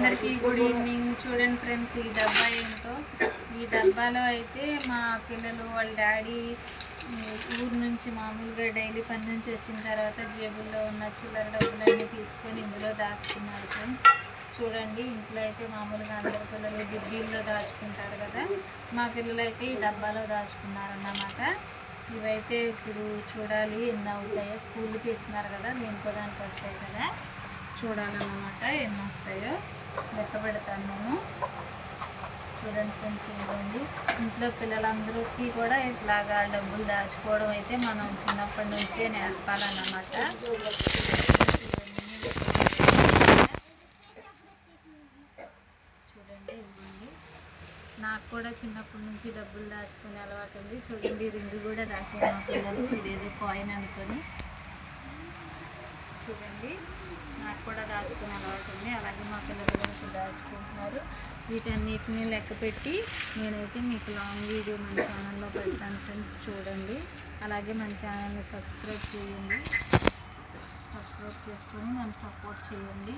అందరికీ good evening. చూడండి friends, ఈ డబ్బా ఏంటో. ఈ డబ్బాలో అయితే మా పిల్లలు వాళ్ళ డాడీ ఊరు నుంచి మామూలుగా డైలీ పని నుంచి వచ్చిన తర్వాత జేబుల్లో ఉన్న చిల్లర డబ్బులన్నీ తీసుకొని ఇందులో దాచుకున్నారు ఫ్రెండ్స్. చూడండి, ఇంట్లో అయితే మామూలుగా అందరు పిల్లలు డిబ్బీల్లో దాచుకుంటారు కదా, మా పిల్లలు అయితే ఈ డబ్బాలో దాచుకున్నారన్నమాట. ఇవైతే ఇప్పుడు చూడాలి ఎన్ని అవుతాయో. స్కూల్కి ఇస్తున్నారు కదా, దేనికో దానికి వస్తాయి కదా, చూడాలన్నమాట ఎన్ని వస్తాయో లెక్క పెడతాను నేను. చూడండి ఫ్రెండ్స్, ఇవ్వండి. ఇంట్లో పిల్లలందరికీ కూడా ఇట్లాగా డబ్బులు దాచుకోవడం అయితే మనం చిన్నప్పటి నుంచే నేర్పాలన్నమాట. చూడండి, ఇవ్వండి. నాకు కూడా చిన్నప్పటి నుంచి డబ్బులు దాచుకునే అలవాటు ఉంది. చూడండి, రింగు కూడా రాసాను మా పిల్లలు, ఇదేదో కాయిన్ అనుకొని. చూడండి, నాకు కూడా దాచుకునే అలవాటు ఉంది, అలాగే మా పిల్లలు కూడా దాచుకుంటున్నారు. వీటన్నిటిని లెక్క పెట్టి నేనైతే మీకు లాంగ్ వీడియో మన ఛానల్లో పెడతాను ఫ్రెండ్స్. చూడండి, అలాగే మన ఛానల్ని సబ్స్క్రైబ్ చేయండి. సబ్స్క్రైబ్ చేసుకొని నన్ను సపోర్ట్ చేయండి.